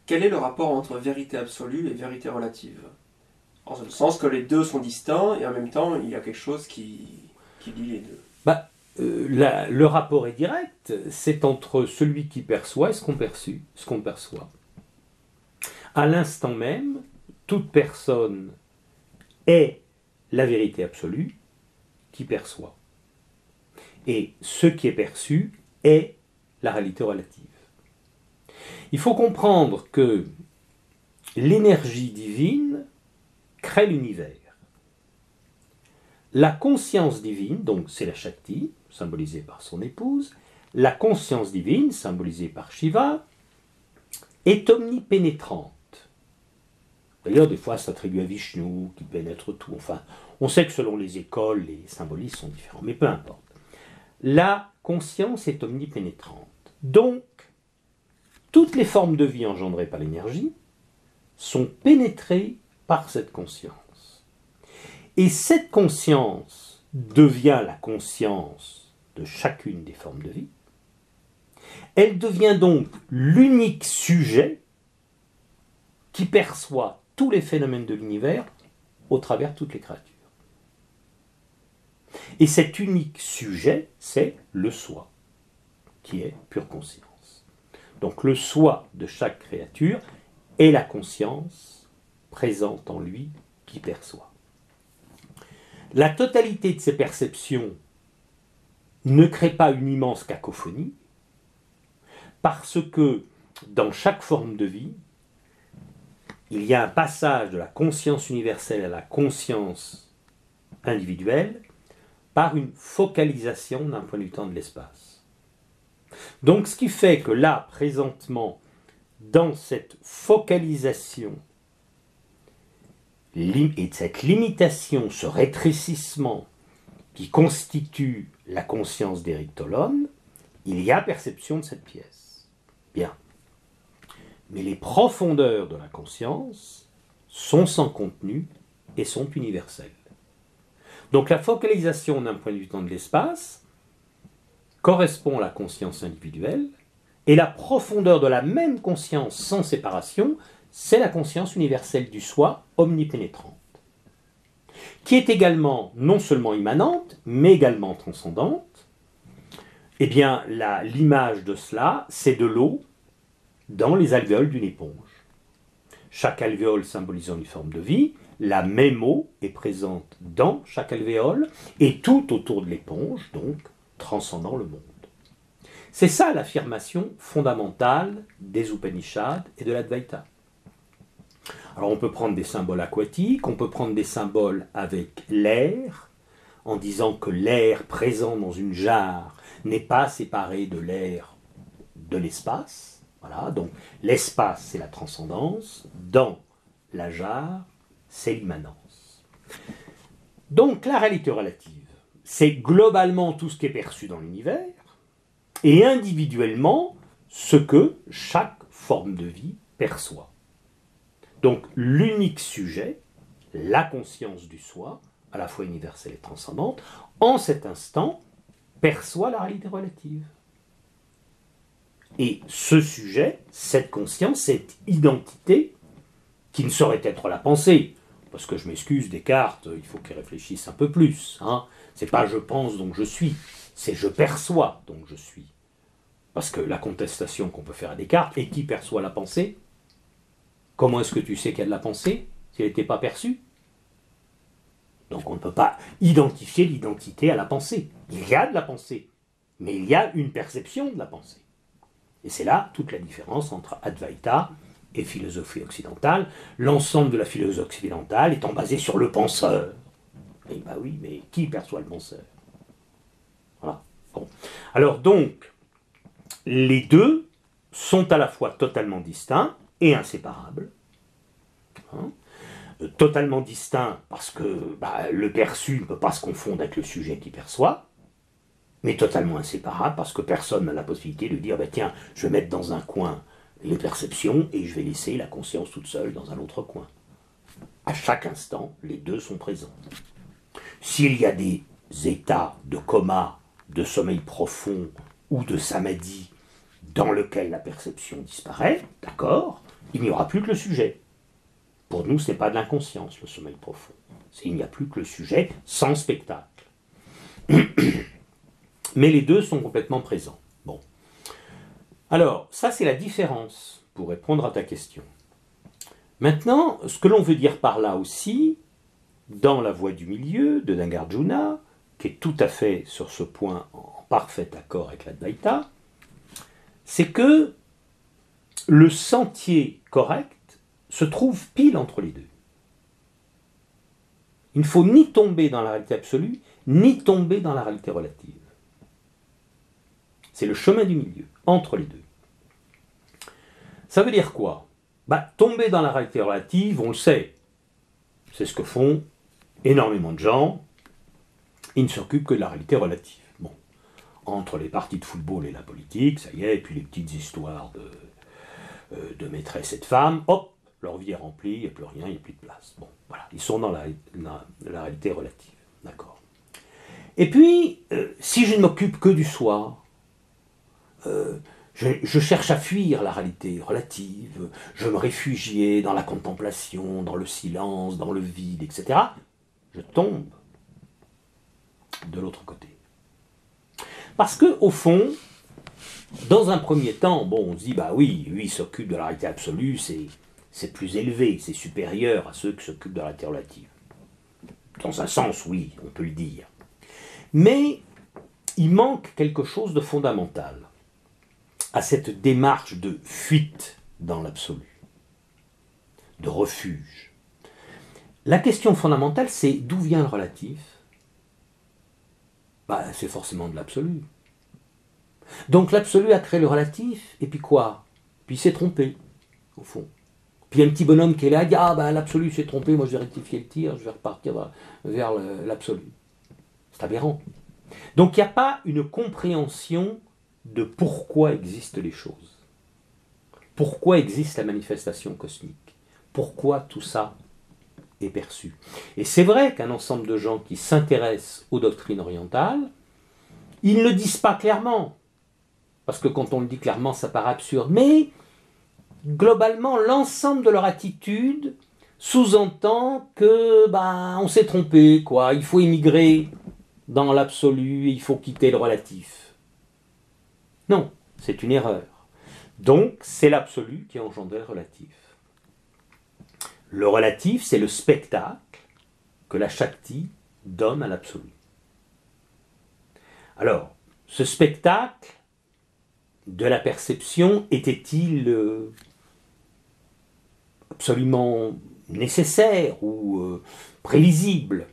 quel est le rapport entre vérité absolue et vérité relative? En ce sens que les deux sont distincts et en même temps il y a quelque chose qui lie les deux. Le rapport est direct, c'est entre celui qui perçoit et ce qu'on perçoit. À l'instant même, toute personne est la vérité absolue qui perçoit. Et ce qui est perçu est la réalité relative. Il faut comprendre que l'énergie divine crée l'univers. La conscience divine, donc c'est la Shakti, symbolisée par son épouse, la conscience divine, symbolisée par Shiva, est omnipénétrante. D'ailleurs, des fois, ça s'attribue à Vishnu, qui pénètre tout. Enfin, on sait que selon les écoles, les symbolismes sont différents, mais peu importe. La conscience est omnipénétrante. Donc, toutes les formes de vie engendrées par l'énergie sont pénétrées par cette conscience. Et cette conscience devient la conscience de chacune des formes de vie. Elle devient donc l'unique sujet qui perçoit tous les phénomènes de l'univers au travers de toutes les créatures. Et cet unique sujet, c'est le soi, qui est pure conscience. Donc le soi de chaque créature est la conscience présente en lui qui perçoit. La totalité de ces perceptions ne crée pas une immense cacophonie, parce que dans chaque forme de vie, il y a un passage de la conscience universelle à la conscience individuelle par une focalisation d'un point de vue temps de l'espace. Donc ce qui fait que là, présentement, dans cette focalisation et cette limitation, ce rétrécissement qui constitue la conscience d'Éric Tolone, il y a perception de cette pièce. Bien. Mais les profondeurs de la conscience sont sans contenu et sont universelles. Donc la focalisation d'un point de vue temps de l'espace correspond à la conscience individuelle, et la profondeur de la même conscience sans séparation, c'est la conscience universelle du soi omnipénétrante, qui est également non seulement immanente, mais également transcendante. Eh bien, l'image de cela, c'est de l'eau dans les alvéoles d'une éponge. Chaque alvéole symbolisant une forme de vie, la même eau est présente dans chaque alvéole et tout autour de l'éponge, donc transcendant le monde. C'est ça l'affirmation fondamentale des Upanishads et de l'Advaita. Alors on peut prendre des symboles aquatiques, on peut prendre des symboles avec l'air, en disant que l'air présent dans une jarre n'est pas séparé de l'air de l'espace. Voilà, donc l'espace c'est la transcendance, dans la jarre c'est l'immanence. Donc la réalité relative, c'est globalement tout ce qui est perçu dans l'univers, et individuellement ce que chaque forme de vie perçoit. Donc l'unique sujet, la conscience du soi, à la fois universelle et transcendante, en cet instant, perçoit la réalité relative. Et ce sujet, cette conscience, cette identité, qui ne saurait être la pensée, parce que je m'excuse, Descartes, il faut qu'il réfléchisse un peu plus. C'est pas je pense donc je suis, c'est je perçois donc je suis. Parce que la contestation qu'on peut faire à Descartes, et qui perçoit la pensée? Comment est-ce que tu sais qu'il y a de la pensée si elle n'était pas perçue? Donc on ne peut pas identifier l'identité à la pensée. Il y a de la pensée, mais il y a une perception de la pensée. Et c'est là toute la différence entre Advaita et philosophie occidentale. L'ensemble de la philosophie occidentale étant basée sur le penseur. Et bah oui, mais qui perçoit le penseur? Voilà. Bon. Alors donc, les deux sont à la fois totalement distincts et inséparables. Totalement distincts parce que le perçu ne peut pas se confondre avec le sujet qui perçoit, mais totalement inséparables parce que personne n'a la possibilité de dire tiens, je vais mettre dans un coin les perceptions et je vais laisser la conscience toute seule dans un autre coin. À chaque instant, les deux sont présents. S'il y a des états de coma, de sommeil profond ou de samadhi dans lequel la perception disparaît, d'accord, il n'y aura plus que le sujet. Pour nous, ce n'est pas de l'inconscience, le sommeil profond. Il n'y a plus que le sujet sans spectacle. Mais les deux sont complètement présents. Bon. Alors, ça c'est la différence, pour répondre à ta question. Maintenant, ce que l'on veut dire par là aussi, dans la voie du milieu de Nagarjuna, qui est tout à fait sur ce point en parfait accord avec l'Advaita, c'est que le sentier correct se trouve pile entre les deux. Il ne faut ni tomber dans la réalité absolue, ni tomber dans la réalité relative. C'est le chemin du milieu, entre les deux. Ça veut dire quoi? Tomber dans la réalité relative, on le sait. C'est ce que font énormément de gens. Ils ne s'occupent que de la réalité relative. Bon. Entre les parties de football et la politique, ça y est, et puis les petites histoires de maîtresse et de femme, hop, leur vie est remplie, il n'y a plus rien, il n'y a plus de place. Bon, voilà, ils sont dans la réalité relative. D'accord. Et puis, si je ne m'occupe que du soi, je cherche à fuir la réalité relative, je me réfugiais dans la contemplation, dans le silence, dans le vide, etc. Je tombe de l'autre côté. Parce que, au fond, dans un premier temps, on se dit, oui, lui, il s'occupe de la réalité absolue, c'est plus élevé, c'est supérieur à ceux qui s'occupent de la réalité relative. Dans un sens, oui, on peut le dire. Mais il manque quelque chose de fondamental à cette démarche de fuite dans l'absolu, de refuge. La question fondamentale, c'est d'où vient le relatif? C'est forcément de l'absolu. Donc l'absolu a créé le relatif, et puis quoi? Puis il s'est trompé, au fond. Puis il y a un petit bonhomme qui est là, il dit l'absolu s'est trompé, moi je vais rectifier le tir, je vais repartir vers l'absolu. C'est aberrant. Donc il n'y a pas une compréhension de pourquoi existent les choses. Pourquoi existe la manifestation cosmique? Pourquoi tout ça est perçu? Et c'est vrai qu'un ensemble de gens qui s'intéressent aux doctrines orientales, ils ne le disent pas clairement. Parce que quand on le dit clairement, ça paraît absurde. Mais globalement, l'ensemble de leur attitude sous-entend que on s'est trompé, quoi. Il faut émigrer dans l'absolu, il faut quitter le relatif. Non, c'est une erreur. Donc, c'est l'absolu qui a engendré le relatif. Le relatif, c'est le spectacle que la Shakti donne à l'absolu. Alors, ce spectacle de la perception était-il absolument nécessaire ou prévisible?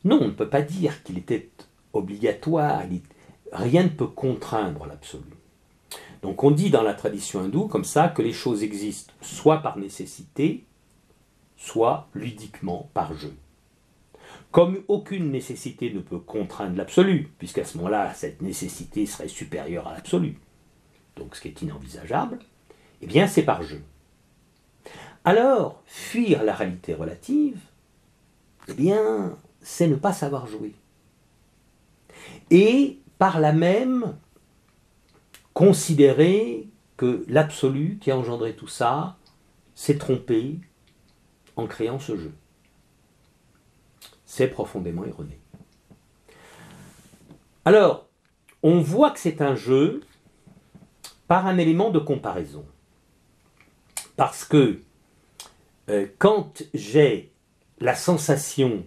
Non, on ne peut pas dire qu'il était obligatoire. Rien ne peut contraindre l'absolu. Donc on dit dans la tradition hindoue comme ça que les choses existent soit par nécessité, soit ludiquement par jeu. Comme aucune nécessité ne peut contraindre l'absolu, puisqu'à ce moment-là, cette nécessité serait supérieure à l'absolu, donc ce qui est inenvisageable, eh bien c'est par jeu. Alors, fuir la réalité relative, eh bien, c'est ne pas savoir jouer. Et par là même, considérer que l'absolu qui a engendré tout ça s'est trompé en créant ce jeu. C'est profondément erroné. Alors, on voit que c'est un jeu par un élément de comparaison. Parce que quand j'ai la sensation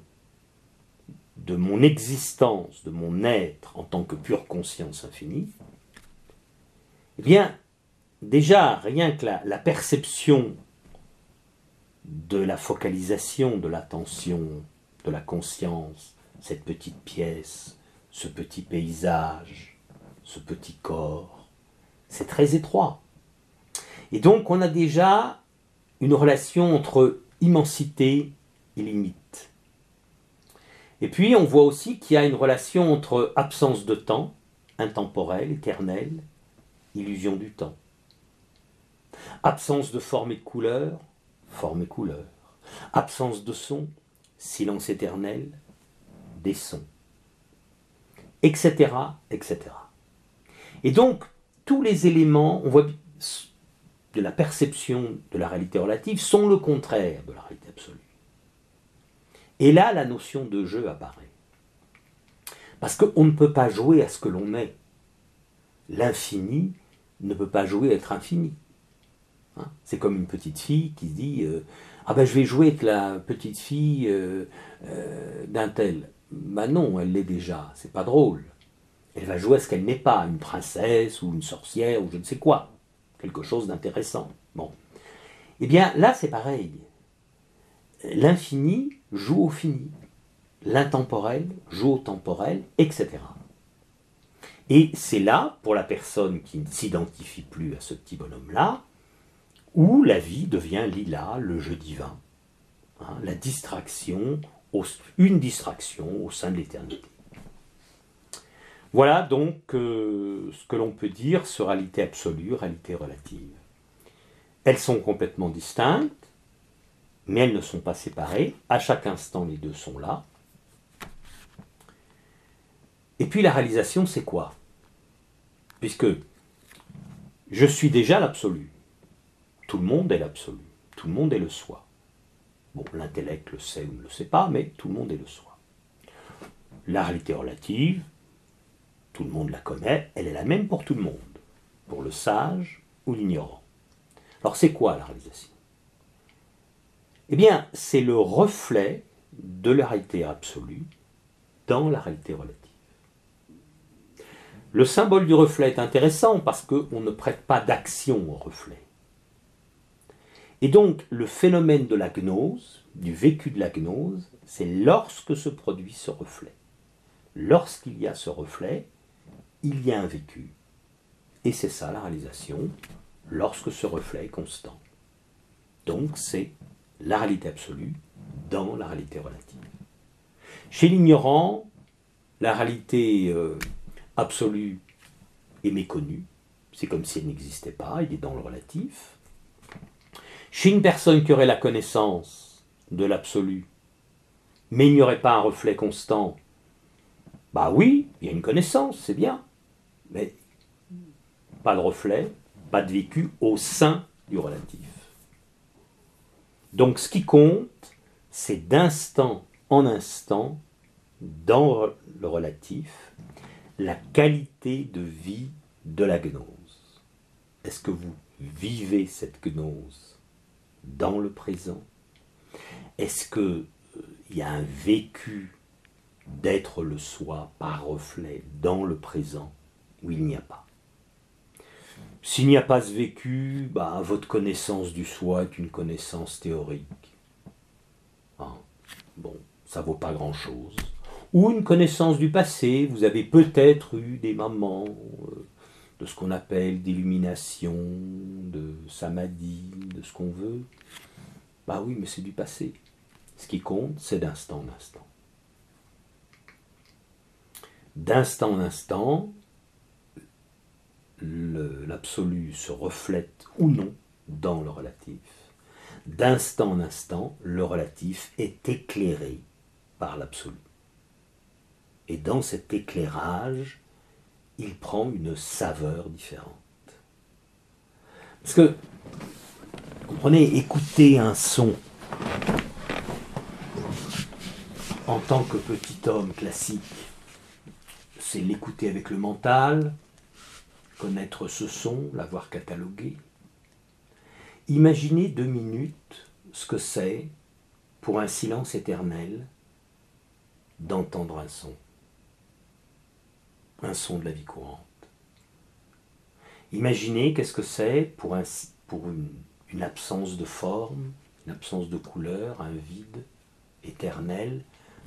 de mon existence, de mon être en tant que pure conscience infinie, eh bien, déjà, rien que la perception de la focalisation, de l'attention, de la conscience, cette petite pièce, ce petit paysage, ce petit corps, c'est très étroit. Et donc, on a déjà une relation entre immensité et limite. Et puis, on voit aussi qu'il y a une relation entre absence de temps, intemporel, éternel, illusion du temps. Absence de forme et de couleur, forme et couleur. Absence de son, silence éternel, des sons. Etc., etc. Et donc, tous les éléments, on voit de la perception de la réalité relative sont le contraire de la réalité absolue. Et là, la notion de jeu apparaît. Parce qu'on ne peut pas jouer à ce que l'on est. L'infini ne peut pas jouer à être infini. Hein, c'est comme une petite fille qui dit ah ben je vais jouer avec la petite fille d'un tel. Ben non, elle l'est déjà, c'est pas drôle. Elle va jouer à ce qu'elle n'est pas, une princesse ou une sorcière ou je ne sais quoi. Quelque chose d'intéressant. Bon. Eh bien là c'est pareil. L'infini joue au fini. L'intemporel joue au temporel, etc. Et c'est là, pour la personne qui ne s'identifie plus à ce petit bonhomme-là, où la vie devient lila, le jeu divin, hein, la distraction, une distraction au sein de l'éternité. Voilà donc ce que l'on peut dire sur réalité absolue, réalité relative. Elles sont complètement distinctes, mais elles ne sont pas séparées. À chaque instant, les deux sont là. Et puis la réalisation, c'est quoi? Puisque je suis déjà l'absolu. Tout le monde est l'absolu. Tout le monde est le soi. Bon, l'intellect le sait ou ne le sait pas, mais tout le monde est le soi. La réalité relative, tout le monde la connaît, elle est la même pour tout le monde. Pour le sage ou l'ignorant. Alors c'est quoi la réalisation? Eh bien, c'est le reflet de la réalité absolue dans la réalité relative. Le symbole du reflet est intéressant parce qu'on ne prête pas d'action au reflet. Et donc, le phénomène de la gnose, du vécu de la gnose, c'est lorsque se produit ce reflet. Lorsqu'il y a ce reflet, il y a un vécu. Et c'est ça la réalisation, lorsque ce reflet est constant. Donc, c'est la réalité absolue dans la réalité relative. Chez l'ignorant, la réalité absolue est méconnue. C'est comme si elle n'existait pas, il est dans le relatif. Chez une personne qui aurait la connaissance de l'absolu, mais il n'y aurait pas un reflet constant, bah oui, il y a une connaissance, c'est bien, mais pas de reflet, pas de vécu au sein du relatif. Donc ce qui compte, c'est d'instant en instant, dans le relatif, la qualité de vie de la gnose. Est-ce que vous vivez cette gnose dans le présent? Est-ce qu'il y a un vécu d'être le soi par reflet dans le présent ou il n'y a pas? S'il n'y a pas ce vécu, votre connaissance du soi est une connaissance théorique. Hein? Bon, ça vaut pas grand-chose. Ou une connaissance du passé, vous avez peut-être eu des moments de ce qu'on appelle d'illumination, de samadhi, de ce qu'on veut. Bah oui, mais c'est du passé. Ce qui compte, c'est d'instant en instant. D'instant en instant, l'absolu se reflète ou non dans le relatif. D'instant en instant, le relatif est éclairé par l'absolu. Et dans cet éclairage, il prend une saveur différente. Parce que, comprenez, écouter un son en tant que petit homme classique, c'est l'écouter avec le mental, connaître ce son, l'avoir catalogué. Imaginez 2 minutes ce que c'est, pour un silence éternel, d'entendre un son de la vie courante. Imaginez qu'est-ce que c'est pour une absence de forme, une absence de couleur, un vide éternel,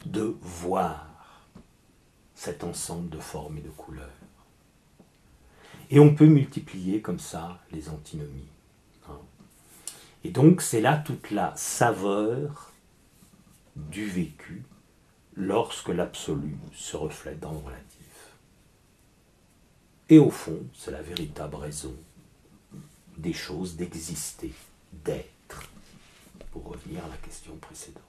de voir cet ensemble de formes et de couleurs. Et on peut multiplier comme ça les antinomies. Hein. Et donc c'est là toute la saveur du vécu lorsque l'absolu se reflète dans le relatif. Et au fond, c'est la véritable raison des choses d'exister, d'être, pour revenir à la question précédente.